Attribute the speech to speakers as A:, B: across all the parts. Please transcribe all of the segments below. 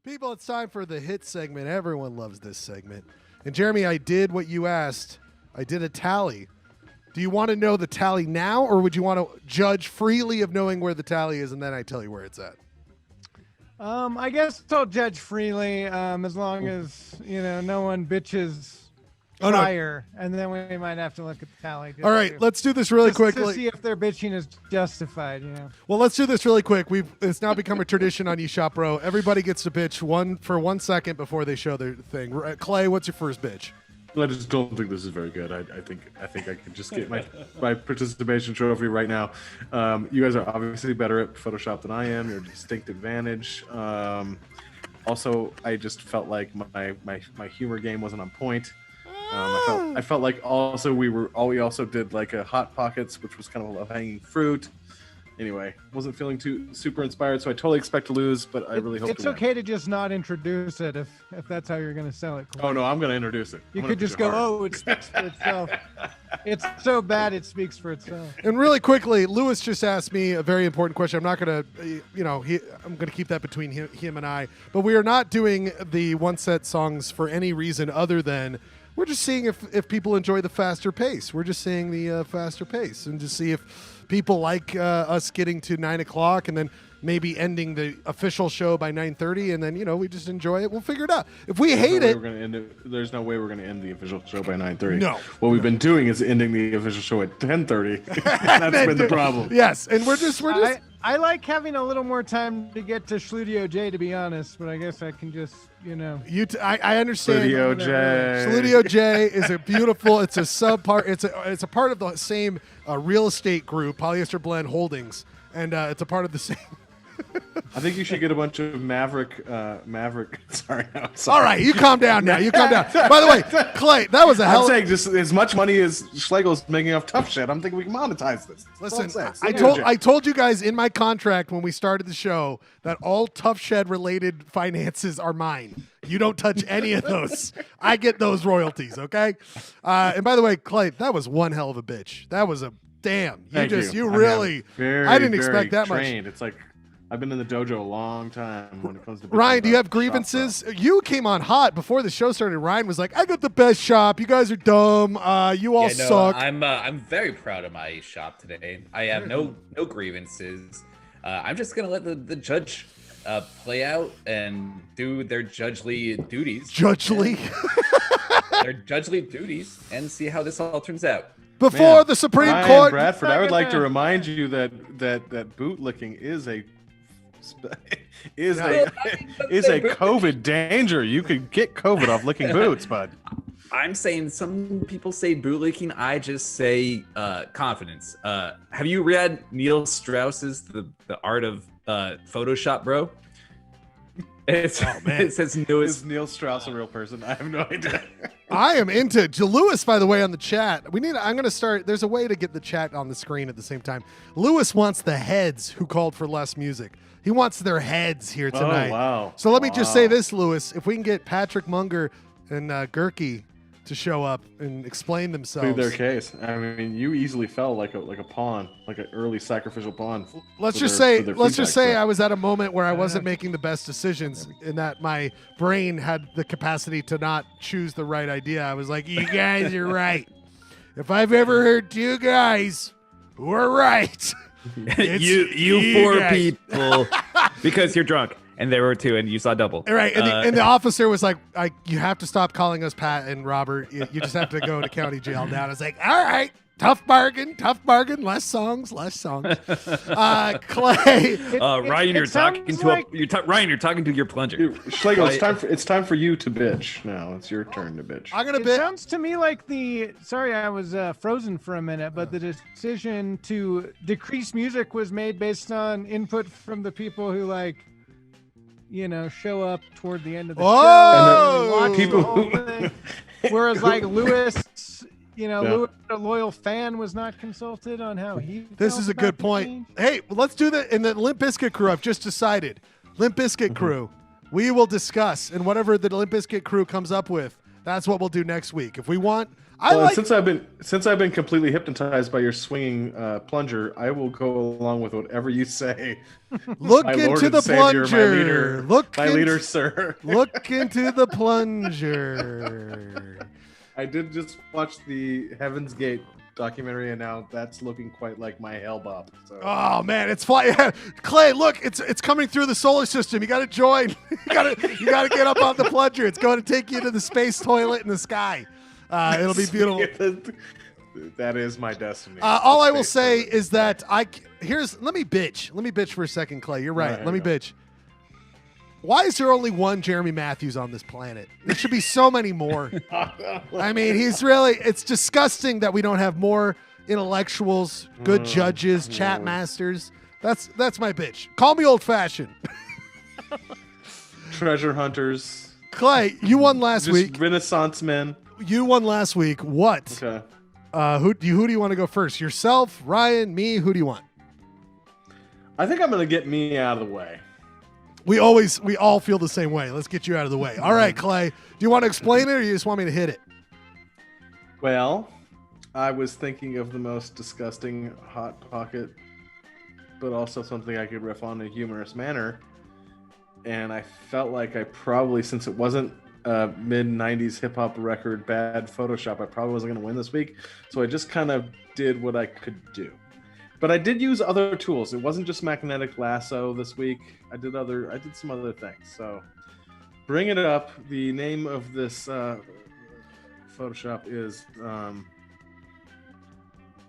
A: People, it's time for the hit segment. Everyone loves this segment. And Jeremy, I did what you asked. I did a tally. Do you want to know the tally now, or would you want to judge freely of knowing where the tally is, and then I tell you where it's at?
B: I guess I'll judge freely, as long as no one bitches prior, and then we might have to look at the tally.
A: All right, let's do this really quickly
B: to see if their bitching is justified.
A: Well, let's do this really quick. It's now become a tradition on eShop Bro. Everybody gets to bitch for 1 second before they show their thing. Clay, what's your first bitch?
C: I just don't think this is very good. I think I can just get my participation trophy right now. You guys are obviously better at Photoshop than I am. You're a distinct advantage. Also, I just felt like my humor game wasn't on point. I felt like also we also did like a Hot Pockets, which was kind of a low-hanging fruit. Anyway, wasn't feeling too super inspired, so I totally expect to lose, but I really hope
B: it's okay to just not introduce it if that's how you're going to sell it.
C: Oh no, I'm going to introduce it.
B: You could just go, oh, it speaks for itself. It's so bad it speaks for itself.
A: And really quickly, Lewis just asked me a very important question. I'm not going to, I'm going to keep that between him and I. But we are not doing the one set songs for any reason other than we're just seeing if people enjoy the faster pace. We're just seeing the faster pace and to see if people like us getting to 9 o'clock and then maybe ending the official show by 9:30, and then we just enjoy it. We'll figure it out. If we hate it,
C: there's no way we're going to end the official show by 9:30.
A: No.
C: What we've been doing is ending the official show at 10:30. That's been the problem.
A: Yes, and we're just.
B: I like having a little more time to get to Schludio J, to be honest, but I guess I can just,
A: I understand.
C: Schludio J.
A: Schludio J is a beautiful. It's a subpart. It's a part of the same real estate group, Polyester Blend Holdings, and it's a part of the same.
C: I think you should get a bunch of Maverick. Sorry.
A: All right, you calm down now. You calm down. By the way, Clay, that was a hell.
C: I'm saying just as much money as Schlegel's making off Tough Shit. I'm thinking we can monetize this.
A: Listen, I told you guys in my contract when we started the show that all Tough Shed related finances are mine. You don't touch any of those. I get those royalties. Okay. And by the way, Clay, that was one hell of a bitch. That was a damn. You really. I didn't expect that
C: trained.
A: much.
C: It's like. I've been in the dojo a long time when it comes to
A: Ryan, do you have grievances? You came on hot before the show started. Ryan was like, I got the best shop. You guys are dumb. You all suck.
D: I'm very proud of my shop today. I have no grievances. I'm just going to let the judge play out and do their judgely duties.
A: Judgely?
D: Their judgely duties and see how this all turns out.
A: Before the Supreme
C: Ryan
A: Court.
C: Bradford, I would like to remind you that bootlicking is a COVID danger. You could get COVID off licking boots, bud.
D: I'm saying some people say bootlicking. I just say confidence. Have you read Neil Strauss's The Art of Photoshop, bro? It says
C: Is Neil Strauss a real person? I have no idea.
A: I am into Lewis, by the way, on the chat. I'm going to start. There's a way to get the chat on the screen at the same time. Lewis wants the heads who called for less music. He wants their heads here tonight.
C: Oh, wow.
A: So let me just say this, Lewis. If we can get Patrick Munger and Gerke to show up and explain themselves.
C: Plead their case. I mean, you easily fell like a pawn, like an early sacrificial pawn.
A: Let's just say I was at a moment where I wasn't making the best decisions, in that my brain had the capacity to not choose the right idea. I was like, you guys are right. If I've ever heard two guys who are right,
D: you four people, because you're drunk. And there were two, and you saw double.
A: Right, and the officer was like, you have to stop calling us Pat and Robert. You just have to go to county jail now. I was like, all right, tough bargain, less songs. Clay.
D: Ryan, you're talking to your plunger.
C: Schlegel, it's time for you to bitch now. It's your turn to bitch.
A: I'm gonna
B: bitch. It sounds to me like I was frozen for a minute, but the decision to decrease music was made based on input from the people who show up toward the end of the show and watch the whole thing. Whereas Lewis, Lewis, a loyal fan, was not consulted on how he
A: This is a good point. Hey, let's do that. In the Limp Bizkit crew, I've just decided. Limp Bizkit crew, we will discuss, and whatever the Limp Bizkit crew comes up with, That's what we'll do next week. If we want,
C: since I've been completely hypnotized by your swinging plunger, I will go along with whatever you say.
A: Look
C: My
A: into
C: Lord
A: the
C: and Savior,
A: plunger.
C: my leader, sir.
A: Look into the plunger.
C: I did just watch the Heaven's Gate documentary, and now that's looking quite like my hell bop. So.
A: Oh man, it's flying. Clay, look, it's coming through the solar system. You got to join. you got to get up on the plunger. It's going to take you to the space toilet in the sky. It'll be beautiful.
C: That is my destiny.
A: All I will say is that let me bitch. Let me bitch for a second, Clay. You're right. Let me bitch. Why is there only one Jeremy Matthews on this planet? There should be so many more. I mean, it's disgusting that we don't have more intellectuals, good judges, chat masters. That's my bitch. Call me old fashioned.
C: Treasure hunters.
A: Clay, you won last week.
C: Renaissance men.
A: You won last week. What?
C: Okay.
A: Who do you want to go first? Yourself, Ryan, me? Who do you want?
C: I think I'm going to get me out of the way.
A: We all feel the same way. Let's get you out of the way. All right, Clay. Do you want to explain it, or you just want me to hit it?
C: Well, I was thinking of the most disgusting Hot Pocket, but also something I could riff on in a humorous manner. And I felt like I probably, since it wasn't a mid-90s hip-hop record, bad Photoshop, I probably wasn't going to win this week. So I just kind of did what I could do. But I did use other tools. It wasn't just magnetic lasso this week. I did some other things. So bring it up. The name of this Photoshop is,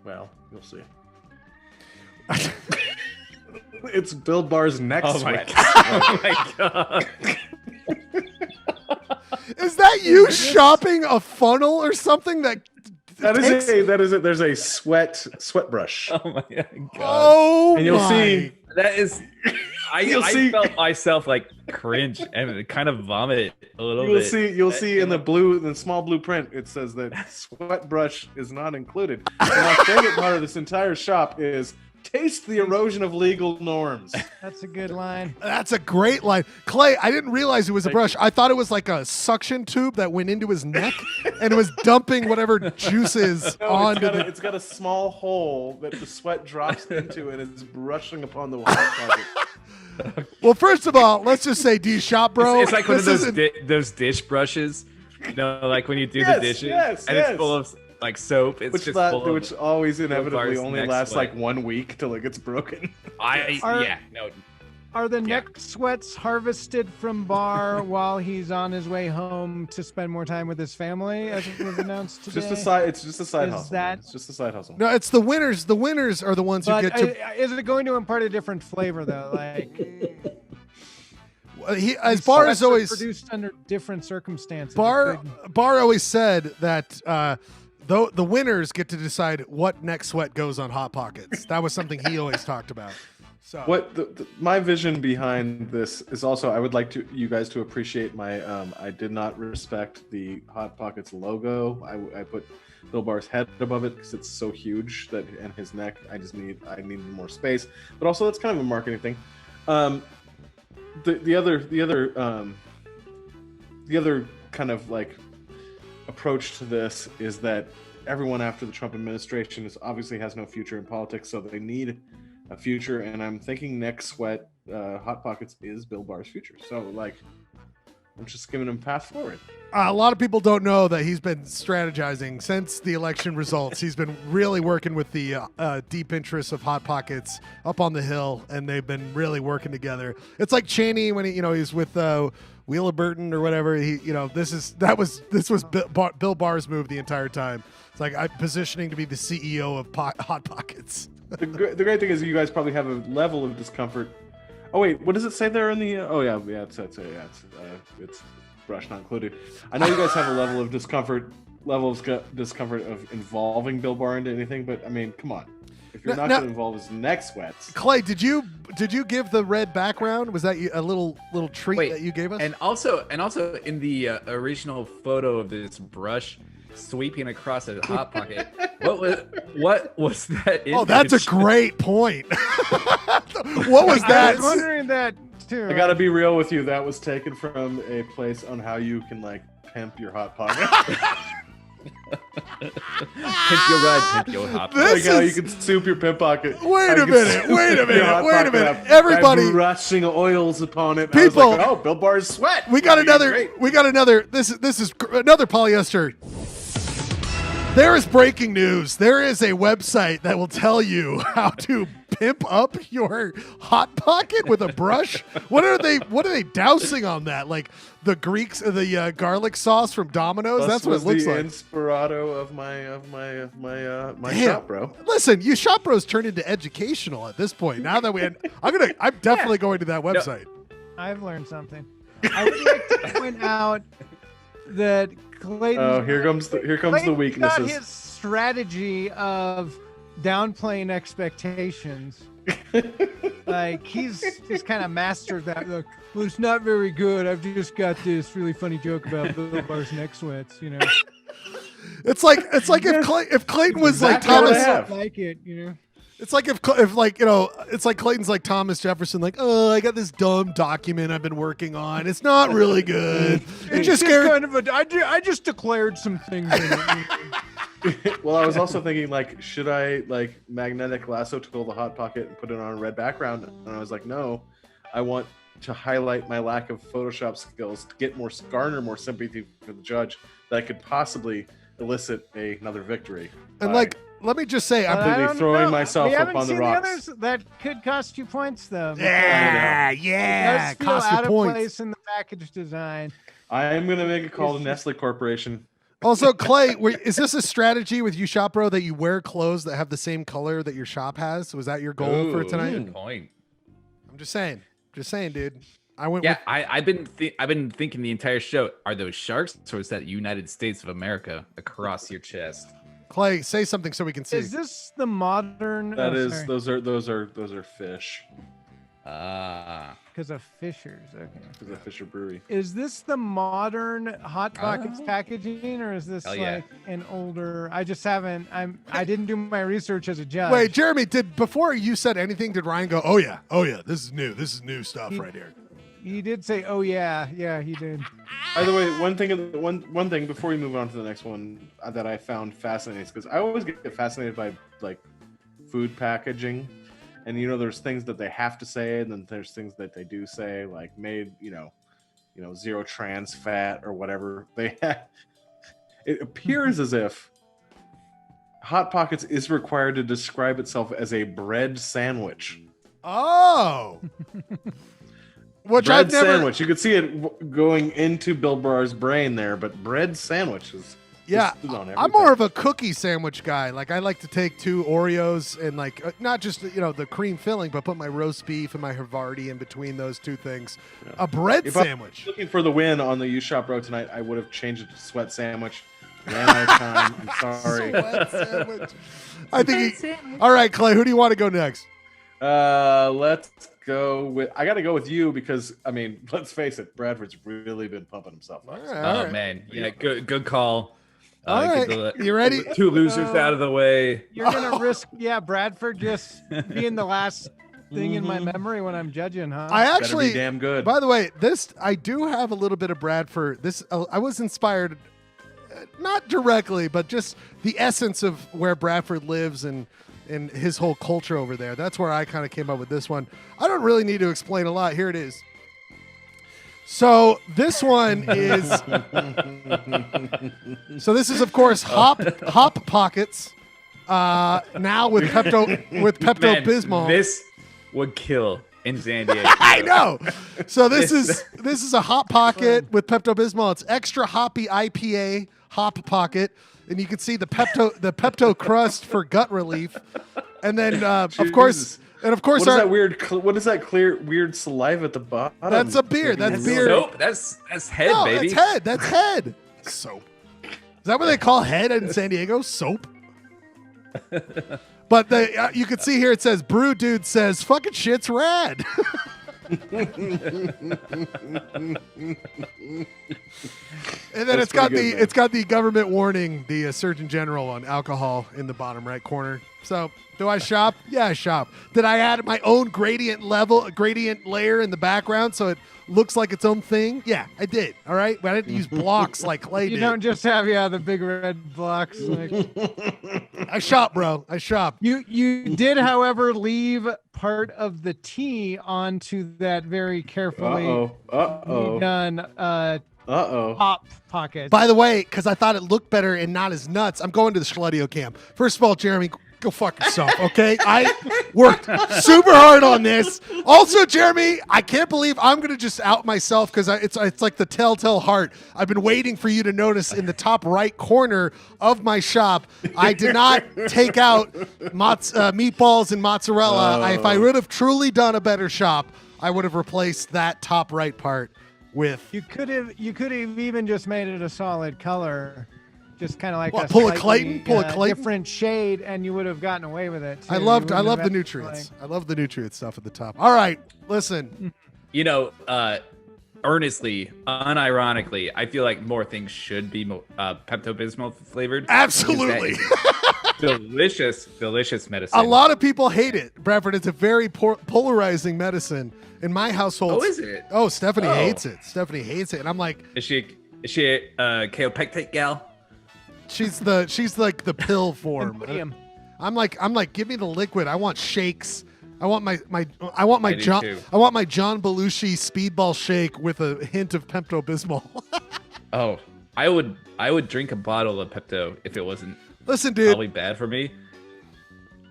C: well, you'll see. It's Bill Barr's neck sweat.
D: Oh my god.
A: Is that you shopping a funnel or something that?
C: There's a sweat brush.
D: Oh my god.
A: Oh,
C: and you'll see
D: that is.
C: You'll
D: I
C: see-
D: felt myself like cringe and kind of vomit a little bit.
C: You'll see in the small blue print, it says that sweat brush is not included. And my favorite part of this entire shop is taste the erosion of legal norms.
B: That's a good line.
A: That's a great line. Clay, I didn't realize it was a brush. I thought it was like a suction tube that went into his neck and it was dumping whatever juices onto
C: It's got a small hole that the sweat drops into and it's brushing upon the hot pocket.
A: Well, first of all, let's just say, do you shop, bro?
D: It's like one of those dish brushes, like when you do the dishes, and it's full of like soap. It's
C: which always inevitably
D: Bar's
C: only
D: neck
C: lasts
D: sweat.
C: like 1 week till it gets broken.
B: Are the neck sweats harvested from Bar while he's on his way home to spend more time with his family, as it was announced today?
C: It's just a side
B: Is
C: hustle.
B: that-
C: It's just a side hustle.
A: No, it's the winners. The winners are the ones who
B: But
A: get to.
B: is it going to impart a different flavor though? Like
A: As Bar
B: sweats
A: is
B: are
A: always
B: produced under different circumstances.
A: Bar always said that though the winners get to decide what neck sweat goes on Hot Pockets. That was something he always talked about. So
C: My vision behind this is also I would like you guys to appreciate my I did not respect the Hot Pockets logo. I put Bill Bar's head above it because it's so huge and his neck. I needed more space. But also that's kind of a marketing thing. The other kind of like approach to this is that everyone after the Trump administration obviously has no future in politics, so they need a future, and I'm thinking neck sweat Hot Pockets is Bill Bar's future. So like I'm just giving him a path forward.
A: a lot of people don't know that he's been strategizing since the election results. He's been really working with the deep interests of Hot Pockets up on the Hill, and they've been really working together. It's like Cheney when he's with Wheeler Burton or whatever. This was Bill Barr's move the entire time. It's like I'm positioning to be the CEO of Hot Pockets.
C: The great thing is you guys probably have a level of discomfort. Oh wait, what does it say there in the? It's brush not included. I know you guys have a level of discomfort of involving Bill Barr into anything, but I mean, come on. If you're not going to involve his neck sweats.
A: Clay, did you give the red background? Was that a little treat that you gave us?
D: And also in the original photo of this brush sweeping across a hot pocket, what was that?
A: Oh, that's a great point. What was
B: I
A: that?
B: was wondering that too.
C: I gotta be real with you. That was taken from a place on how you can like pimp your hot pocket.
D: Pimp your ride, pimp your hot pocket.
C: Like how you can soup your pimp pocket.
A: Wait
C: How
A: a
C: you can
A: minute,
C: soup
A: wait a
C: your
A: minute,
C: hot
A: wait a
C: pocket
A: minute.
C: up by
A: Everybody-
C: brushing oils upon it.
A: People-
C: I was like, oh, Bill Barr's sweat.
A: We got
C: Great.
A: another. This is another polyester. There is breaking news. There is a website that will tell you how to pimp up your hot pocket with a brush. What are they dousing on that? Like the Greeks, the garlic sauce from Domino's. That's what it looks
C: the
A: like.
C: Inspirato of my
A: Damn.
C: shop, bro.
A: Listen, you shop bros turned into educational at this point. Now that I'm definitely going to that website.
B: I've learned something. I would like to point out that Clayton.
C: Oh, here comes the
B: Clayton's got
C: weaknesses.
B: his strategy of downplaying expectations. Like he's kind of mastered that. Look, well, it's not very good. I've just got this really funny joke about Bill Barr's neck sweats. You know,
A: It's like if Clayton was like
C: Exactly what I
A: Thomas.
C: have.
B: like it. You know.
A: It's like if like it's like Clayton's like Thomas Jefferson, like, oh, I got this dumb document I've been working on. It's not really good. It just
B: kind of I just declared some things in it.
C: Well, I was also thinking, like, should I like magnetic lasso tool the hot pocket and put it on a red background? And I was like, no, I want to highlight my lack of Photoshop skills to get garner more sympathy for the judge that could possibly elicit another victory.
A: And
C: by
A: like, let me just say,
B: I
C: completely
B: don't
C: throwing
B: know.
C: myself
B: we
C: up
B: haven't
C: on the
B: seen
C: rocks.
B: others that could cost you points though.
A: yeah,
B: It
A: yeah,
B: does feel
A: cost
B: out
A: you
B: of
A: points.
B: place in the package design.
C: I am going to make a call to
B: It's
C: Nestle Corporation.
A: Also, Clay, is this a strategy with you, Shop Bro, that you wear clothes that have the same color that your shop has? Was that your goal for
D: Ooh,
A: tonight?
D: Good point.
A: I'm just saying, dude. I went.
D: Yeah, I've been thinking the entire show. Are those sharks, or is that United States of America across your chest?
A: with Clay. Say something so we can see.
B: Is this the modern?
C: That is, those are fish.
D: Ah,
B: because of Fishers. Okay.
C: Because of Fisher Brewery.
B: Is this the modern Hot Pockets packaging, or is this
D: Hell yeah.
B: like an older? I just haven't. I didn't do my research as a judge.
A: Wait, Jeremy, before you said anything, did Ryan go, oh yeah, this is new stuff right here?
B: He did say, "Oh yeah, he did."
C: By the way, one thing before we move on to the next one that I found fascinating is because I always get fascinated by like food packaging, and there's things that they have to say, and then there's things that they do say, like made zero trans fat or whatever they have. It appears as if Hot Pockets is required to describe itself as a bread sandwich.
A: Oh. Which
C: Bread
A: I've never.
C: sandwich. You could see it going into Bill Burr's brain there, but bread sandwiches.
A: Yeah,
C: is on
A: I'm more of a cookie sandwich guy. Like I like to take 2 Oreos and like not just the cream filling, but put my roast beef and my Havarti in between those 2 things.
C: Yeah.
A: A bread
C: If I was
A: sandwich.
C: looking for the win on the U Shop Row tonight, I would have changed it to sweat sandwich. Ran out of time. I'm sorry.
A: Sweat sandwich. I think. All right, Clay. Who do you want to go next?
C: Let's go with. I got to go with you because let's face it, Bradford's really been pumping himself up.
A: All right.
D: man, yeah, good call.
A: All right. You ready?
D: Get the 2 losers out of the way.
B: You're gonna risk, Bradford just being the last thing in my memory when I'm judging, huh?
A: I
C: Better
A: actually.
C: be damn good.
A: By the way, I do have a little bit of Bradford. This I was inspired, not directly, but just the essence of where Bradford lives and his whole culture over there. That's where I kind of came up with this one. I don't really need to explain a lot. Here it is. So this one is. So this is of course Hop Pockets. Now with Pepto Bismol.
D: This would kill in San Diego.
A: I know. So this is a Hot Pocket with Pepto Bismol. It's extra hoppy IPA Hop Pocket, and you can see the Pepto crust for gut relief, and then of course. And of course,
C: what is that clear weird saliva at the bottom?
A: That's a beer. That's beer.
D: Nope, that's head,
A: No,
D: baby.
A: that's head. That's head. Soap. Is that what they call head in San Diego? Soap. But you can see here it says Brew Dude says fucking shit's rad. And then it's got the government warning, the Surgeon General on alcohol in the bottom right corner. So do I shop? Yeah, I shop. Did I add my own gradient layer in the background so it looks like its own thing? Yeah, I did. All right, but I didn't use blocks like Clay
B: You
A: did.
B: don't just have the big red blocks. Like
A: I shop, bro. I shop.
B: you did, however, leave part of the tea onto that very carefully done top pocket.
A: By the way, because I thought it looked better and not as nuts, I'm going to the Schledio camp. First of all, Jeremy, go fuck yourself, okay? I worked super hard on this. Also, Jeremy, I can't believe I'm going to just out myself because it's like the telltale heart. I've been waiting for you to notice in the top right corner of my shop, I did not take out meatballs and mozzarella. If I would have truly done a better shop, I would have replaced that top right part with...
B: You could have even just made it a solid color. Just kind of like
A: pull a Clayton,
B: different shade, and you would have gotten away with it. Too.
A: I love the nutrients. I love the nutrient stuff at the top. All right, listen.
D: Earnestly, unironically, I feel like more things should be Pepto-Bismol flavored.
A: Absolutely.
D: Delicious medicine.
A: A lot of people hate it, Bradford. It's a very polarizing medicine in my household.
D: Oh, is it?
A: Oh, Stephanie hates it. Stephanie hates it, and I'm like,
D: is she a kaopectate gal?
A: She's like the pill form. I'm like, give me the liquid. I want shakes. I want my John Belushi speedball shake with a hint of Pepto-Bismol.
D: Oh, I would drink a bottle of Pepto if it wasn't.
A: Listen, dude.
D: Probably bad for me.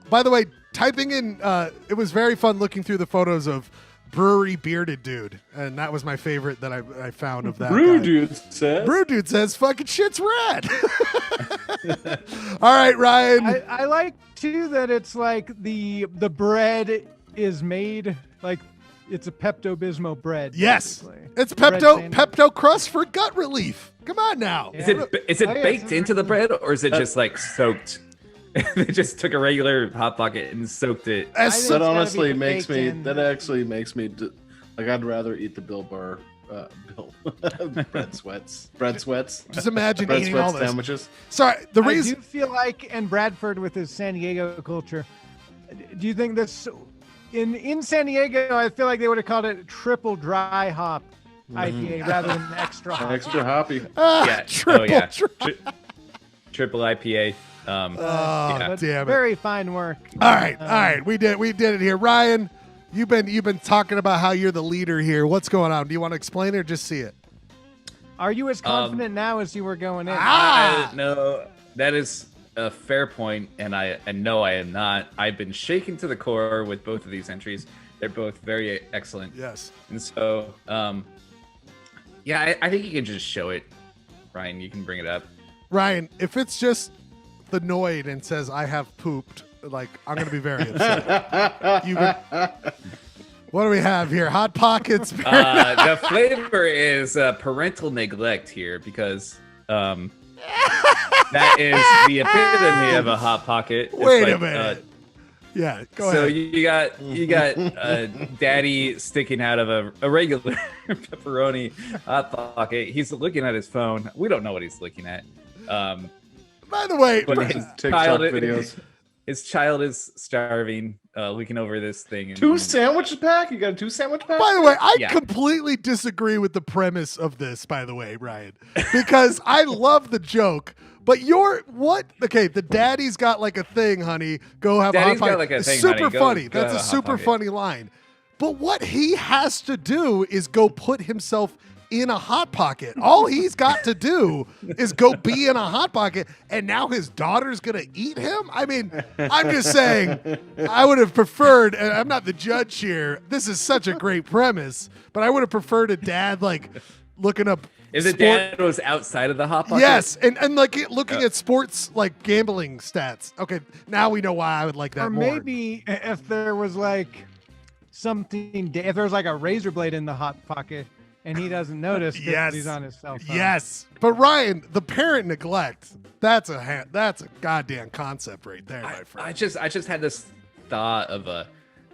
A: By the way, typing in, it was very fun looking through the photos of Brewery Bearded Dude, and that was my favorite that I found of that.
C: Brew
A: guy. Dude says fucking shit's rad. All right, Ryan.
B: I like too that it's like the bread is made like it's a Pepto-Bismol bread.
A: Yes,
B: basically.
A: it's Pepto crust for gut relief. Come on now.
B: Yeah.
D: Is it baked into the bread, or is it just like soaked? They just took a regular Hot Pocket and soaked it.
C: That honestly makes me. That actually makes me like. I'd rather eat the Bill Burr bread sweats.
A: Just imagine
C: bread
A: eating
C: sweats
A: all this.
C: sandwiches.
A: Sorry, the reason
B: I do feel like, and Bradford with his San Diego culture, do you think this in San Diego? I feel like they would have called it triple dry hop IPA rather than extra hop.
C: Extra hoppy.
D: Triple IPA.
A: Damn it!
B: Very fine work.
A: All right, we did it here. Ryan, you've been talking about how you're the leader here. What's going on? Do you want to explain it or just see it?
B: Are you as confident now as you were going in?
D: No, that is a fair point, and no, I am not. I've been shaken to the core with both of these entries. They're both very excellent.
A: Yes.
D: And so, I think you can just show it. Ryan, you can bring it up.
A: Ryan, if it's just the Noid and says I have pooped, like I'm gonna be very upset. What do we have here? Hot Pockets.
D: The flavor is parental neglect here because that is the epitome of a Hot Pocket.
A: Wait a minute. Yeah, go ahead.
D: So you got daddy sticking out of a regular pepperoni Hot Pocket. He's looking at his phone. We don't know what he's looking at.
A: By the way,
D: his child is starving, looking over this thing.
C: Two sandwich pack? You got a 2 sandwich pack?
A: By the way, I completely disagree with the premise of this, by the way, Ryan, because I love the joke. But the daddy's got like a thing, honey. Go have
D: Daddy's
A: a hot
D: got like a thing,
A: super
D: honey.
A: funny.
D: Go
A: That's a super funny line. But what he has to do is go put himself in a Hot Pocket. All he's got to do is go be in a Hot Pocket, and now his daughter's gonna eat him. I mean, I'm just saying, I would have preferred, and I'm not the judge here, this is such a great premise, but I would have preferred a dad like looking up
D: dad was outside of the Hot Pocket?
A: Yes, and like looking at sports like gambling stats. Okay, now we know why I would like that more.
B: Or maybe if there was like something, if there was like a razor blade in the Hot Pocket and he doesn't notice because he's on his cell phone.
A: Yes, but Ryan, the parent neglect, that's a goddamn concept right there, my friend.
D: I just had this thought of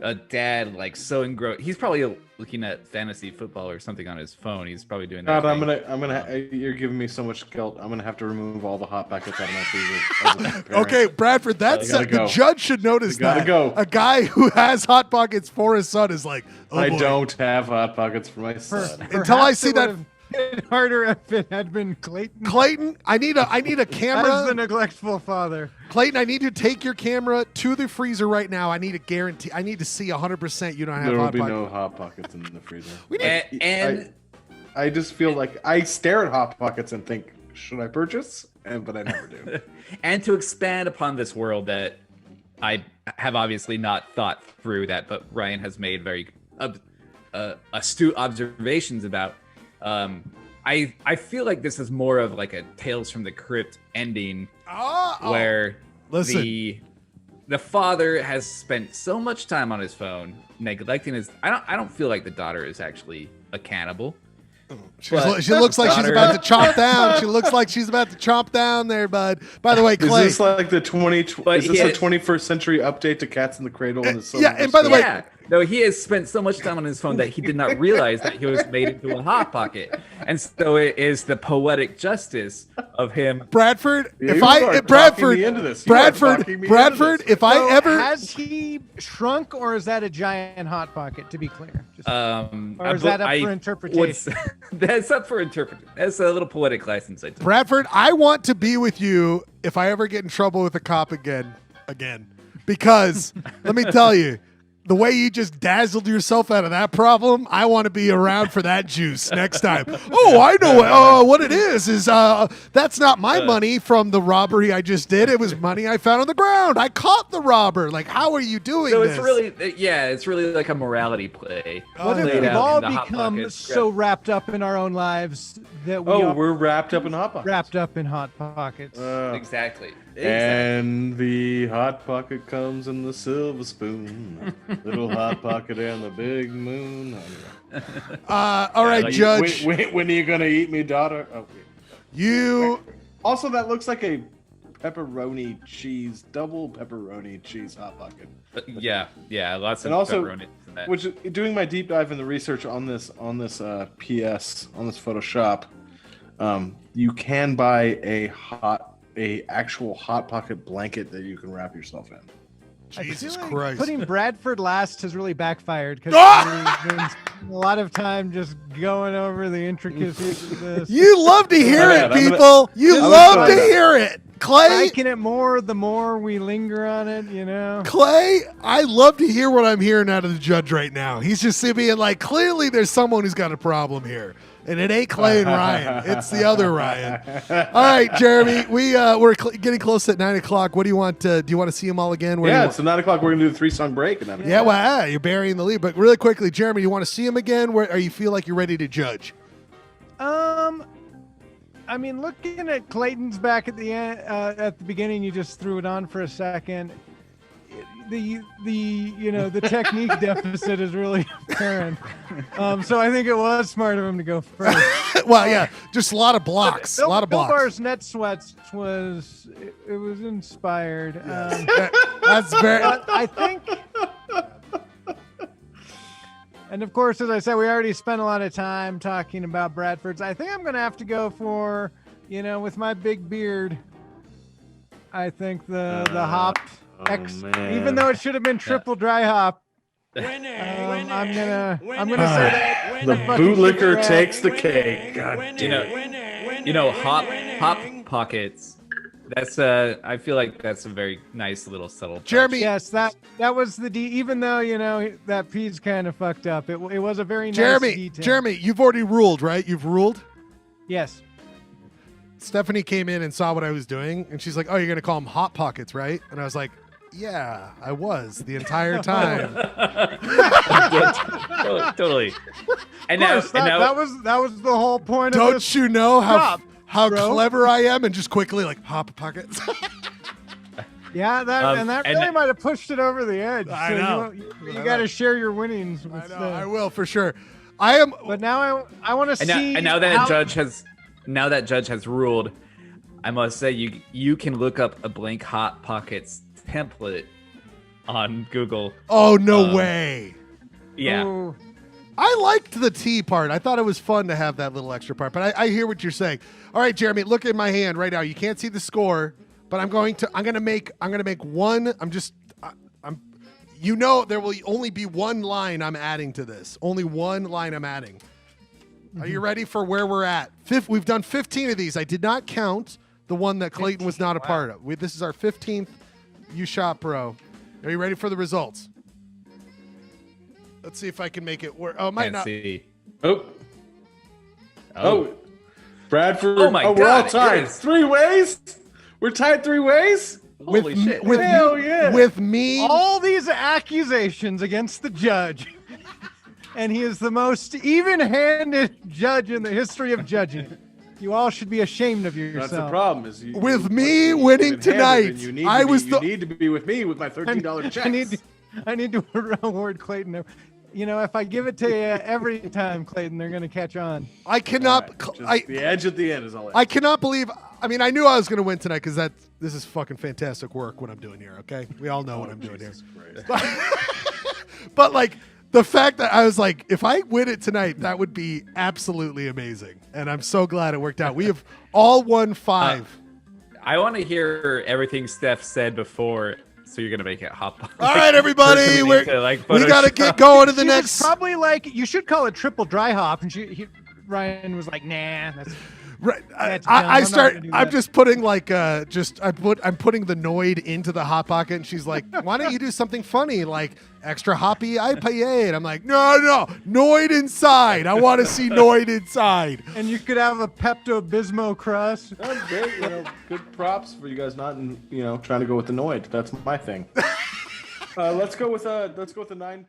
D: a dad like so engrossed. He's probably looking at fantasy football or something on his phone. He's probably doing that.
C: God, you're giving me so much guilt. I'm gonna have to remove all the hot packets out of my freezer.
A: Okay, Bradford, that's
C: Gotta
A: the
C: go.
A: judge should notice
C: Gotta
A: that.
C: go.
A: A guy who has Hot Pockets for his son is like, oh
C: I
A: boy.
C: don't have hot pockets for my son.
A: Until I see that.
B: Been harder if it had been Clayton.
A: Clayton, I need a
B: That
A: camera.
B: is the neglectful father.
A: Clayton, I need you to take your camera to the freezer right now. I need a guarantee. I need to see 100% you don't have
C: There will
A: Hot
C: be
A: Pockets.
C: no hot pockets in the freezer.
D: And
C: I just feel like I stare at hot pockets and think, should I purchase? But I never do.
D: and to expand upon this world that I have obviously not thought through that, but Ryan has made very astute observations about. I feel like this is more of like a Tales from the Crypt ending, where
A: Listen.
D: the father has spent so much time on his phone neglecting his. I don't feel like the daughter is actually a cannibal.
A: She looks like she's about to chomp down. She looks like she's about to chomp down there, bud. By the way, Clay.
C: Is this like the 21st century update to Cats in the Cradle? And the
A: and by the way,
D: Yeah. No, he has spent so much time on his phone that he did not realize that he was made into a hot pocket, and so it is the poetic justice of him.
A: Bradford,
C: if Bradford, if
A: I ever
B: has he shrunk, or is that a giant hot pocket? To be clear, just, or is that up for interpretation?
A: That's
D: up for interpretation. That's a little poetic license. I took.
A: Bradford, I want to be with you if I ever get in trouble with a cop again, because let me tell you. The way you just dazzled yourself out of that problem, I want to be around for that juice next time. Oh, I know what it is. That's not my money from the robbery I just did. It was money I found on the ground. I caught the robber. Like, how are you doing
D: So
A: this?
D: it's really like a morality play.
B: What if we've all become so wrapped up in our own lives that
C: we're wrapped up in hot pockets.
B: Wrapped up in hot pockets.
D: Exactly.
C: And the hot pocket comes in the silver spoon. Little hot pocket and the big moon.
A: All right, Judge.
C: When are you gonna eat me, daughter? Oh,
A: you.
C: Also, that looks like a pepperoni cheese, double pepperoni cheese hot pocket.
D: Yeah, lots of pepperoni.
C: Which, doing my deep dive in the research on this Photoshop, you can buy a actual hot pocket blanket that you can wrap yourself in.
A: Jesus
B: like
A: Christ!
B: Putting Bradford last has really backfired because we've been spending a lot of time just going over the intricacies of this.
A: You love to hear it, people. You love to hear it. Clay,
B: liking it more the more we linger on it, you know.
A: Clay, I love to hear what I'm hearing out of the judge right now. He's just being like, clearly there's someone who's got a problem here. And it ain't Clay and Ryan. It's the other Ryan. All right, Jeremy, we're getting close at 9 o'clock. What do you want? Do you want to see them all again?
C: It's 9 o'clock. We're going to do the 3-song break.
A: You're burying the lead. But really quickly, Jeremy, you want to see them again? Or you feel like you're ready to judge?
B: I mean, looking at Clayton's back at the end, at the beginning, you just threw it on for a second. The technique deficit is really apparent. So I think it was smart of him to go first.
A: Well, yeah, just a lot of blocks. A lot of blocks.
B: Bar's Net Sweats was inspired.
A: That's very.
B: I think. And of course, as I said, we already spent a lot of time talking about Bradford's. I think I'm going to have to go for, with my big beard. I think the hop even though it should have been triple dry hop. I'm gonna say that
C: the bootlicker takes the cake. God
D: damn. Hop pockets. That's I feel like that's a very nice little subtle touch.
A: Jeremy.
B: Yes, that was the even though that P's kind of fucked up. It was a very
A: nice
B: detail.
A: Jeremy, you've already ruled, right? You've ruled?
B: Yes.
A: Stephanie came in and saw what I was doing, and she's like, "Oh, you're gonna call them hot pockets, right?" And I was like, "Yeah, I was the entire time."
D: Totally. And
B: that was the whole point.
A: Don't
B: of this
A: you know how
B: bro.
A: clever I am? And just quickly like hot pockets.
B: Yeah, that really might have pushed it over the edge.
A: I know.
B: You got to share your winnings. With
A: I will for sure. I am.
B: But now I want to see.
D: And now that judge has ruled, I must say you can look up a blank hot pockets template on Google.
A: Oh, no way.
D: Yeah.
B: Oh,
A: I liked the tea part. I thought it was fun to have that little extra part, but I hear what you're saying. All right, Jeremy, look at my hand right now. You can't see the score, but I'm gonna make one. There will only be one line I'm adding to this. Only one line I'm adding. Are you ready for where we're at? We've done 15 of these. I did not count the one that Clayton was not a part of. This is our 15th You Shot Bro. Are you ready for the results? Let's see if I can make it work. Oh, it might
D: Can't
A: not.
D: see.
C: Oh, Bradford.
D: Oh my
C: we're all
D: God,
C: tied.
D: yes.
C: 3 ways? We're tied 3 ways?
D: Holy shit.
C: Hell yeah.
A: With me.
B: all these accusations against the judge, and he is the most even-handed judge in the history of judging. You all should be ashamed of yourself.
C: That's the problem. Is
A: With me winning tonight,
C: you need to be with me with my $13 checks.
B: I need to award Clayton. You know, if I give it to you every time, Clayton, they're going to catch on.
A: I cannot.
C: The edge at the end is all.
A: I cannot believe. I mean, I knew I was going to win tonight because this is fucking fantastic work. What I'm doing here. Okay, we all know what I'm doing here. But like the fact that I was like, if I win it tonight, that would be absolutely amazing. And I'm so glad it worked out. We have all won 5.
D: I want to hear everything Steph said before, so you're gonna make it hop.
A: All right, everybody, we got to get going to the
B: She
A: next.
B: was probably like, you should call it triple dry hop, and Ryan was like, nah, that's.
A: Right.
B: That's dumb.
A: I'm just putting like I'm putting the Noid into the Hot Pocket, and she's like, why don't you do something funny like extra hoppy IPA? And I'm like, no, Noid inside. I want to see Noid inside.
B: And you could have a Pepto-Bismol crust.
C: That's great. Good props for you guys not trying to go with the Noid. That's my thing. Let's go with a 9.